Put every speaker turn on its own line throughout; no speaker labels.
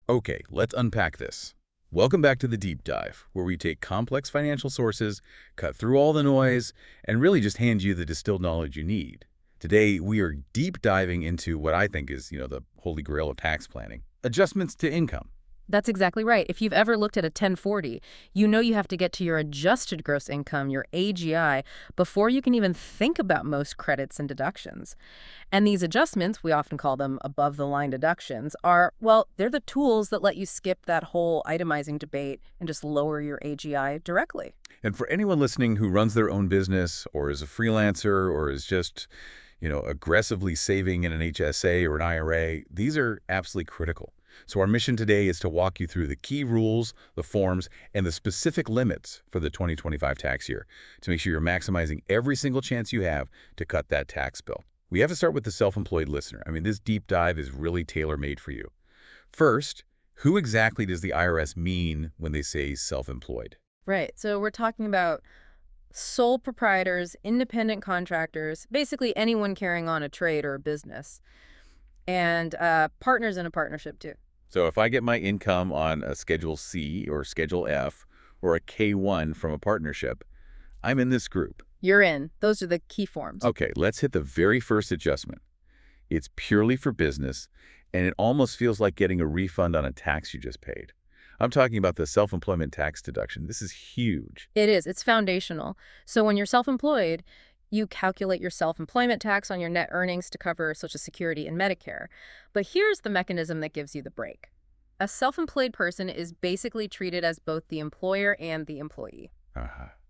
Okay, let's unpack this. Welcome back to the deep dive, where we take complex financial sources, cut through all the noise, and really just hand you the distilled knowledge you need. Today, we are deep diving into what I think is, the holy grail of tax planning, adjustments to income.
That's exactly right. If you've ever looked at a 1040, you know you have to get to your adjusted gross income, your AGI, before you can even think about most credits and deductions. And these adjustments, we often call them above-the-line deductions, they're the tools that let you skip that whole itemizing debate and just lower your AGI directly.
And for anyone listening who runs their own business or is a freelancer or is just, aggressively saving in an HSA or an IRA, these are absolutely critical. So our mission today is to walk you through the key rules, the forms, and the specific limits for the 2025 tax year to make sure you're maximizing every single chance you have to cut that tax bill. We have to start with the self-employed listener. This deep dive is really tailor-made for you. First, who exactly does the IRS mean when they say self-employed?
Right. So we're talking about sole proprietors, independent contractors, basically anyone carrying on a trade or a business, and partners in a partnership too.
So if I get my income on a Schedule C or Schedule F or a K-1 from a partnership, I'm in this group.
You're in. Those are the key forms.
Okay, let's hit the very first adjustment. It's purely for business, and it almost feels like getting a refund on a tax you just paid. I'm talking about the self-employment tax deduction. This is huge.
It is. It's foundational. So when you're self-employed, you calculate your self-employment tax on your net earnings to cover Social Security and Medicare. But here's the mechanism that gives you the break. A self-employed person is basically treated as both the employer and the employee.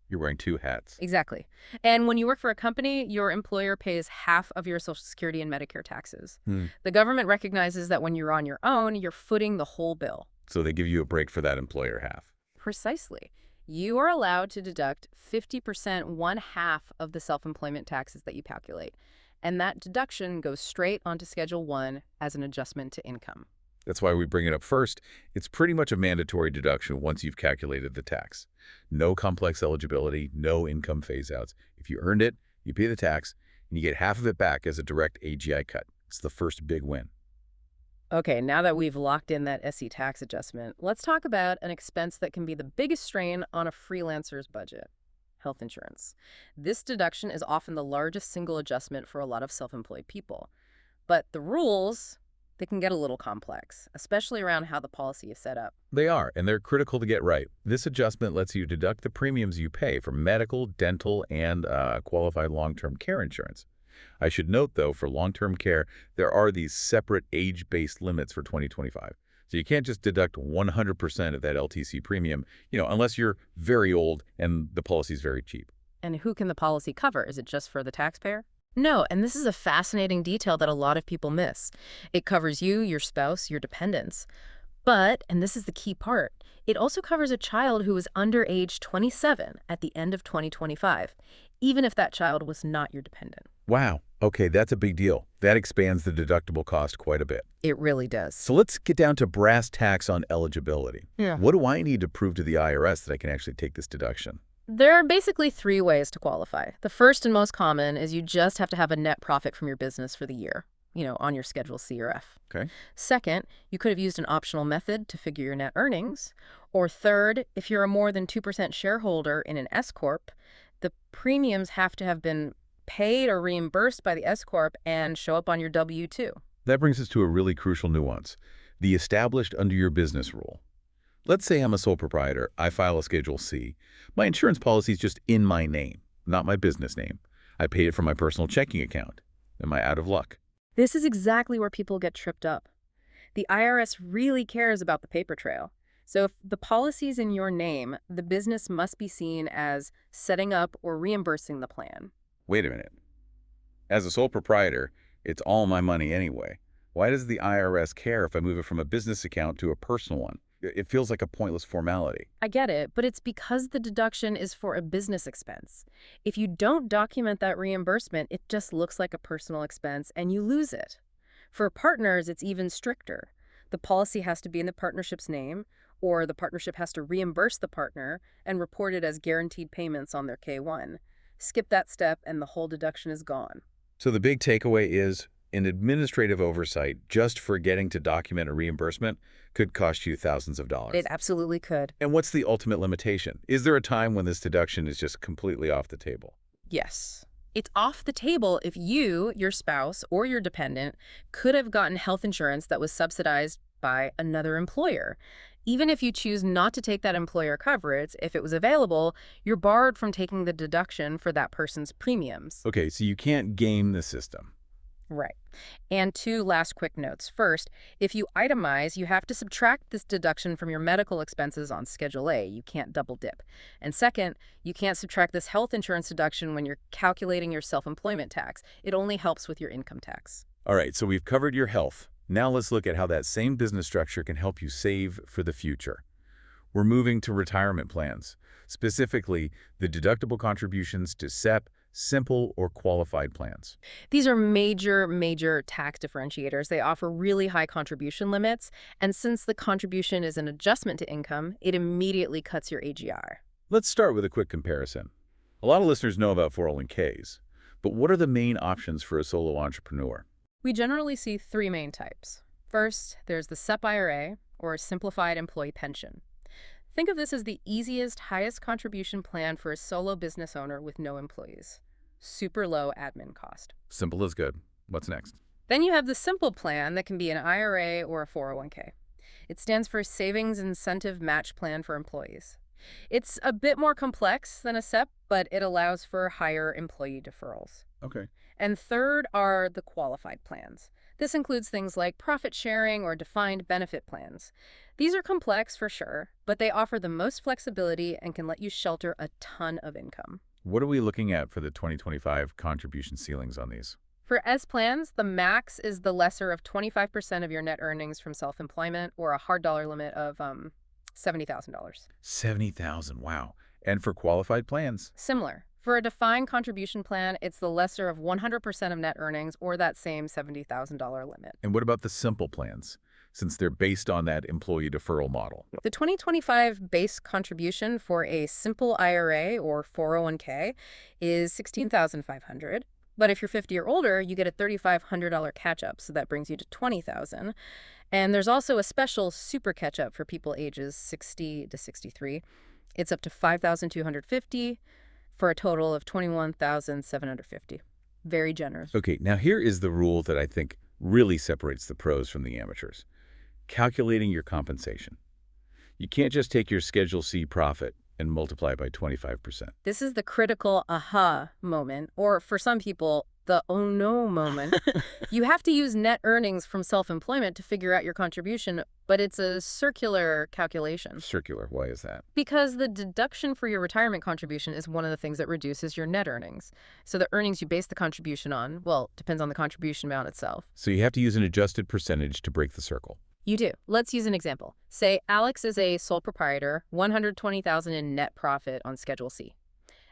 You're wearing two hats.
Exactly. And when you work for a company, your employer pays half of your Social Security and Medicare taxes. The government recognizes that when you're on your own, you're footing the whole bill.
So they give you a break for that employer half.
Precisely. You are allowed to deduct 50%, one half of the self-employment taxes that you calculate. And that deduction goes straight onto Schedule 1 as an adjustment to income.
That's why we bring it up first. It's pretty much a mandatory deduction once you've calculated the tax. No complex eligibility, no income phase-outs. If you earned it, you pay the tax, and you get half of it back as a direct AGI cut. It's the first big win.
Okay, now that we've locked in that SE tax adjustment, let's talk about an expense that can be the biggest strain on a freelancer's budget: health insurance. This deduction is often the largest single adjustment for a lot of self-employed people. But the rules, they can get a little complex, especially around how the policy is set up.
They are, and they're critical to get right. This adjustment lets you deduct the premiums you pay for medical, dental, and qualified long-term care insurance. I should note, though, for long-term care, there are these separate age-based limits for 2025. So you can't just deduct 100% of that LTC premium, unless you're very old and the policy is very cheap.
And who can the policy cover? Is it just for the taxpayer? No, and this is a fascinating detail that a lot of people miss. It covers you, your spouse, your dependents. But, and this is the key part, it also covers a child who is under age 27 at the end of 2025, even if that child was not your dependent.
Wow. Okay, that's a big deal. That expands the deductible cost quite a bit.
It really does.
So let's get down to brass tacks on eligibility.
Yeah.
What do I need to prove to the IRS that I can actually take this deduction?
There are basically three ways to qualify. The first and most common is you just have to have a net profit from your business for the year, on your Schedule C or F.
Okay.
Second, you could have used an optional method to figure your net earnings. Or third, if you're a more than 2% shareholder in an S-Corp, the premiums have to have been paid or reimbursed by the S-Corp and show up on your W-2.
That brings us to a really crucial nuance: the established under your business rule. Let's say I'm a sole proprietor. I file a Schedule C. My insurance policy is just in my name, not my business name. I paid it from my personal checking account. Am I out of luck?
This is exactly where people get tripped up. The IRS really cares about the paper trail. So if the policy's in your name, the business must be seen as setting up or reimbursing the plan.
Wait a minute. As a sole proprietor, it's all my money anyway. Why does the IRS care if I move it from a business account to a personal one? It feels like a pointless formality.
I get it, but it's because the deduction is for a business expense. If you don't document that reimbursement, it just looks like a personal expense and you lose it. For partners, it's even stricter. The policy has to be in the partnership's name, or the partnership has to reimburse the partner and report it as guaranteed payments on their K-1. Skip that step and the whole deduction is gone.
So the big takeaway is an administrative oversight just for getting to document a reimbursement could cost you thousands of
It
dollars.
absolutely could.
And what's the ultimate limitation? Is there a time when this deduction is just completely off the table?
Yes. It's off the table if you, your spouse, or your dependent could have gotten health insurance that was subsidized by another employer. Even if you choose not to take that employer coverage, if it was available, you're barred from taking the deduction for that person's premiums.
Okay, so you can't game the system.
Right. And two last quick notes. First, if you itemize, you have to subtract this deduction from your medical expenses on Schedule A. You can't double dip. And second, you can't subtract this health insurance deduction when you're calculating your self-employment tax. It only helps with your income tax.
All right, so we've covered your health. Now let's look at how that same business structure can help you save for the future. We're moving to retirement plans, specifically the deductible contributions to SEP, simple or qualified plans.
These are major tax differentiators. They offer really high contribution limits, and since the contribution is an adjustment to income, it immediately cuts your AGR.
Let's start with a quick comparison. A lot of listeners know about 401ks, but what are the main options for a solo entrepreneur?
We generally see three main types. First, there's the SEP IRA, or Simplified Employee Pension. Think of this as the easiest, highest contribution plan for a solo business owner with no employees. Super low admin cost.
Simple is good. What's next?
Then you have the simple plan that can be an IRA or a 401k. It stands for Savings Incentive Match Plan for Employees. It's a bit more complex than a SEP, but it allows for higher employee deferrals.
Okay.
And third are the qualified plans. This includes things like profit sharing or defined benefit plans. These are complex for sure, but they offer the most flexibility and can let you shelter a ton of income.
What are we looking at for the 2025 contribution ceilings on these?
For S plans, the max is the lesser of 25% of your net earnings from self-employment, or a hard dollar limit of $70,000.
$70,000, wow. And for qualified plans?
Similar. For a defined contribution plan, it's the lesser of 100% of net earnings, or that same $70,000 limit.
And what about the simple plans, since they're based on that employee deferral model?
The 2025 base contribution for a simple IRA or 401k is $16,500. But if you're 50 or older, you get a $3,500 catch-up, so that brings you to $20,000. And there's also a special super catch-up for people ages 60 to 63. It's up to $5,250 for a total of $21,750. Very generous.
Okay, now here is the rule that I think really separates the pros from the amateurs. Calculating your compensation. You can't just take your Schedule C profit and multiply by 25%.
This is the critical aha moment, or for some people, the oh no moment. You have to use net earnings from self-employment to figure out your contribution, but it's a circular calculation.
Circular, why is that?
Because the deduction for your retirement contribution is one of the things that reduces your net earnings. So the earnings you base the contribution on, well, depends on the contribution amount itself.
So you have to use an adjusted percentage to break the circle.
You do. Let's use an example. Say Alex is a sole proprietor, $120,000 in net profit on Schedule C.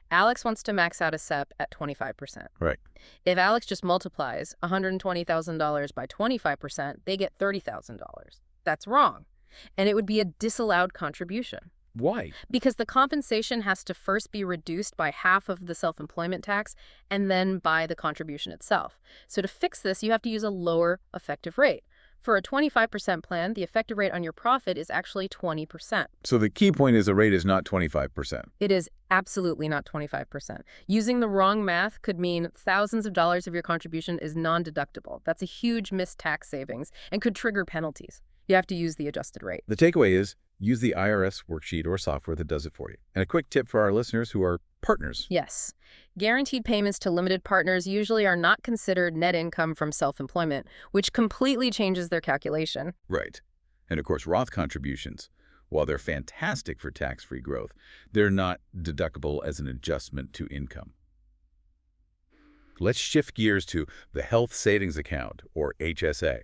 Alex wants to max out a SEP at 25%.
Right.
If Alex just multiplies $120,000 by 25%, they get $30,000. That's wrong. And it would be a disallowed contribution.
Why?
Because the compensation has to first be reduced by half of the self-employment tax and then by the contribution itself. So to fix this, you have to use a lower effective rate. For a 25% plan, the effective rate on your profit is actually 20%.
So the key point is the rate is not 25%.
It is absolutely not 25%. Using the wrong math could mean thousands of dollars of your contribution is non-deductible. That's a huge missed tax savings and could trigger penalties. You have to use the adjusted rate.
The takeaway is use the IRS worksheet or software that does it for you. And a quick tip for our listeners who are partners.
Yes. Guaranteed payments to limited partners usually are not considered net income from self-employment, which completely changes their calculation.
Right. And of course, Roth contributions, while they're fantastic for tax-free growth, they're not deductible as an adjustment to income. Let's shift gears to the Health Savings Account, or HSA.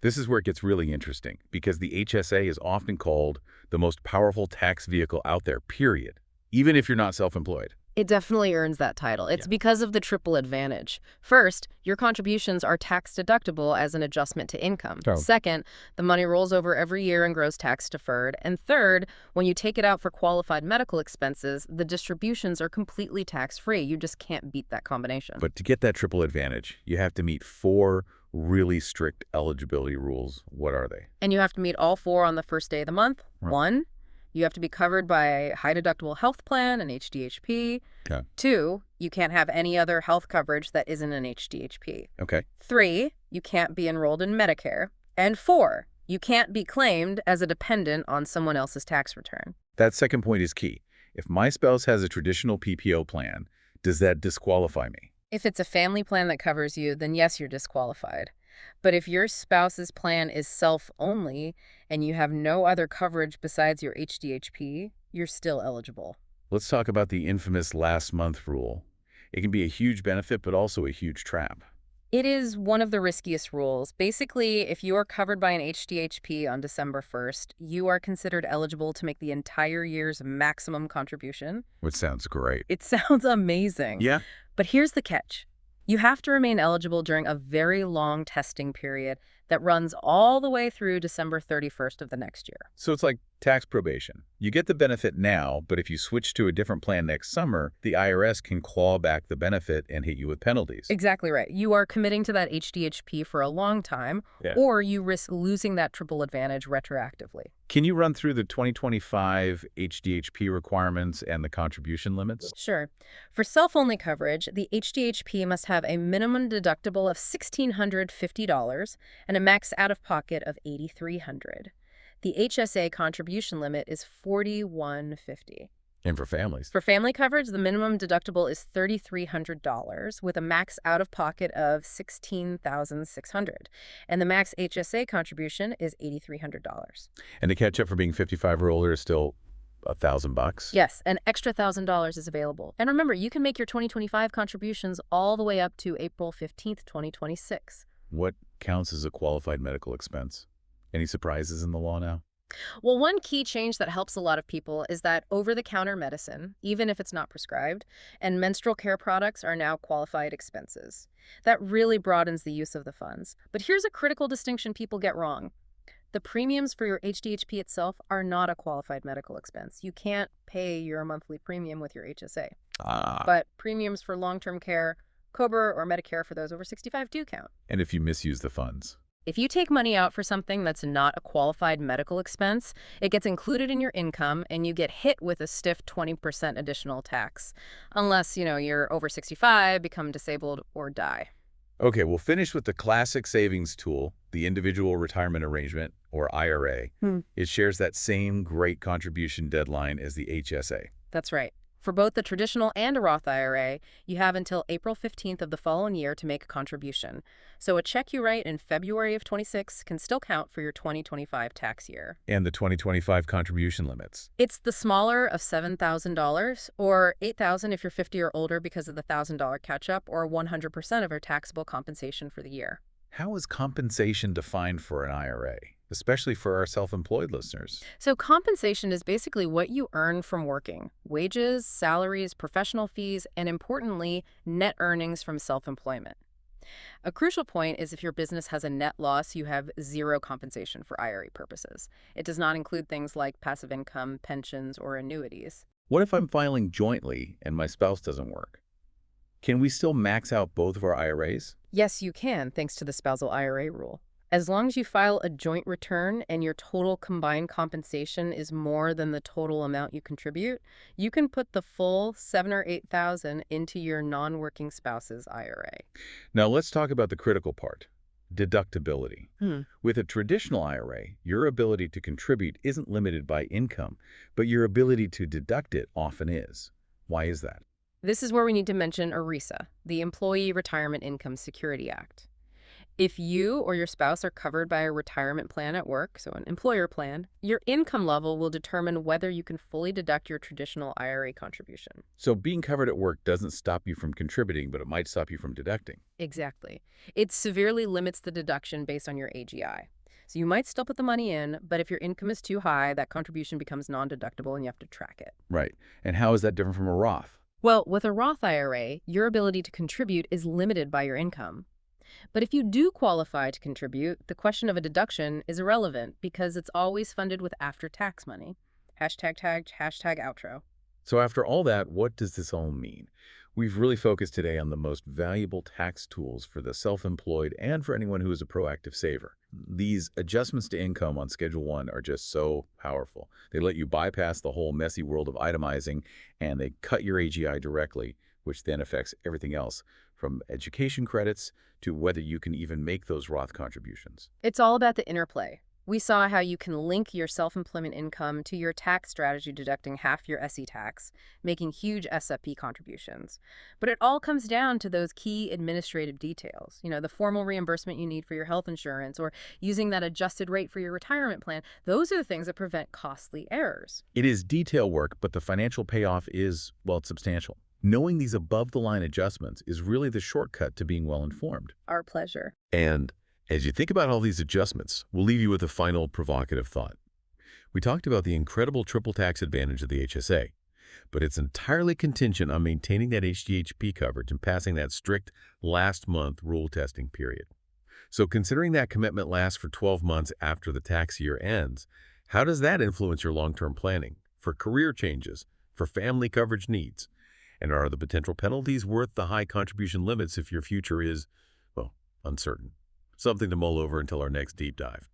This is where it gets really interesting, because the HSA is often called the most powerful tax vehicle out there, period, even if you're not self-employed.
It definitely earns that title. It's because of the triple advantage. First, your contributions are tax deductible as an adjustment to income.
Oh.
Second, the money rolls over every year and grows tax deferred. And third, when you take it out for qualified medical expenses, the distributions are completely tax-free. You just can't beat that combination.
But to get that triple advantage, you have to meet 4 really strict eligibility rules. What are they?
And you have to meet all four on the first day of the month.
Right.
1, you have to be covered by a high-deductible health plan, an HDHP.
Okay.
2, you can't have any other health coverage that isn't an HDHP.
Okay.
3, you can't be enrolled in Medicare. And 4, you can't be claimed as a dependent on someone else's tax return.
That second point is key. If my spouse has a traditional PPO plan, does that disqualify me?
If it's a family plan that covers you, then yes, you're disqualified. But if your spouse's plan is self-only and you have no other coverage besides your HDHP, you're still eligible.
Let's talk about the infamous last month rule. It can be a huge benefit, but also a huge trap.
It is one of the riskiest rules. Basically, if you are covered by an HDHP on December 1st, you are considered eligible to make the entire year's maximum contribution.
Which sounds great.
It sounds amazing.
Yeah.
But here's the catch. You have to remain eligible during a very long testing period that runs all the way through December 31st of the next year.
So it's like tax probation. You get the benefit now, but if you switch to a different plan next summer, the IRS can claw back the benefit and hit you with penalties.
Exactly right. You are committing to that HDHP for a long time,
Yeah.
or you risk losing that triple advantage retroactively.
Can you run through the 2025 HDHP requirements and the contribution limits?
Sure. For self-only coverage, the HDHP must have a minimum deductible of $1,650 and a max out-of-pocket of $8,300. The HSA contribution limit is $4,150.
And for families?
For family coverage, the minimum deductible is $3,300 with a max out-of-pocket of $16,600. And the max HSA contribution is $8,300.
And to catch up for being 55 or older is still $1,000?
Yes, an extra $1,000 is available. And remember, you can make your 2025 contributions all the way up to April 15th, 2026.
What counts as a qualified medical expense? Any surprises in the law now?
Well, one key change that helps a lot of people is that over-the-counter medicine, even if it's not prescribed, and menstrual care products are now qualified expenses. That really broadens the use of the funds. But here's a critical distinction people get wrong. The premiums for your HDHP itself are not a qualified medical expense. You can't pay your monthly premium with your HSA. But premiums for long-term care, COBRA, or Medicare for those over 65 do count.
And if you misuse the funds?
If you take money out for something that's not a qualified medical expense, it gets included in your income and you get hit with a stiff 20% additional tax. Unless, you're over 65, become disabled, or die.
Okay, we'll finish with the classic savings tool, the Individual Retirement Arrangement, or IRA. It shares that same great contribution deadline as the HSA.
That's right. For both the traditional and a Roth IRA, you have until April 15th of the following year to make a contribution. So a check you write in February of 26 can still count for your 2025 tax year.
And the 2025 contribution limits.
It's the smaller of $7,000 or $8,000 if you're 50 or older because of the $1,000 catch-up, or 100% of your taxable compensation for the year.
How is compensation defined for an IRA, especially for our self-employed listeners?
So compensation is basically what you earn from working: wages, salaries, professional fees, and importantly, net earnings from self-employment. A crucial point is if your business has a net loss, you have zero compensation for IRA purposes. It does not include things like passive income, pensions, or annuities.
What if I'm filing jointly and my spouse doesn't work? Can we still max out both of our IRAs?
Yes, you can, thanks to the spousal IRA rule. As long as you file a joint return and your total combined compensation is more than the total amount you contribute, you can put the full $7,000 or $8,000 into your non-working spouse's IRA.
Now let's talk about the critical part, deductibility. With a traditional IRA, your ability to contribute isn't limited by income, but your ability to deduct it often is. Why is that?
This is where we need to mention ERISA, the Employee Retirement Income Security Act. If you or your spouse are covered by a retirement plan at work, so an employer plan, your income level will determine whether you can fully deduct your traditional IRA contribution.
So being covered at work doesn't stop you from contributing, but it might stop you from deducting.
Exactly. It severely limits the deduction based on your AGI. So you might still put the money in, but if your income is too high, that contribution becomes non-deductible and you have to track it.
Right. And how is that different from a Roth?
Well, with a Roth IRA, your ability to contribute is limited by your income. But if you do qualify to contribute, the question of a deduction is irrelevant because it's always funded with after-tax money. #tagged, #outro.
So after all that, what does this all mean? We've really focused today on the most valuable tax tools for the self-employed and for anyone who is a proactive saver. These adjustments to income on Schedule 1 are just so powerful. They let you bypass the whole messy world of itemizing, and they cut your AGI directly, which then affects everything else, from education credits to whether you can even make those Roth contributions.
It's all about the interplay. We saw how you can link your self-employment income to your tax strategy, deducting half your SE tax, making huge SFP contributions. But it all comes down to those key administrative details. The formal reimbursement you need for your health insurance or using that adjusted rate for your retirement plan. Those are the things that prevent costly errors.
It is detail work, but the financial payoff is, well, it's substantial. Knowing these above-the-line adjustments is really the shortcut to being well-informed.
Our pleasure.
And as you think about all these adjustments, we'll leave you with a final provocative thought. We talked about the incredible triple tax advantage of the HSA, but it's entirely contingent on maintaining that HDHP coverage and passing that strict last month rule testing period. So considering that commitment lasts for 12 months after the tax year ends, how does that influence your long-term planning for career changes, for family coverage needs? And are the potential penalties worth the high contribution limits if your future is, well, uncertain? Something to mull over until our next deep dive.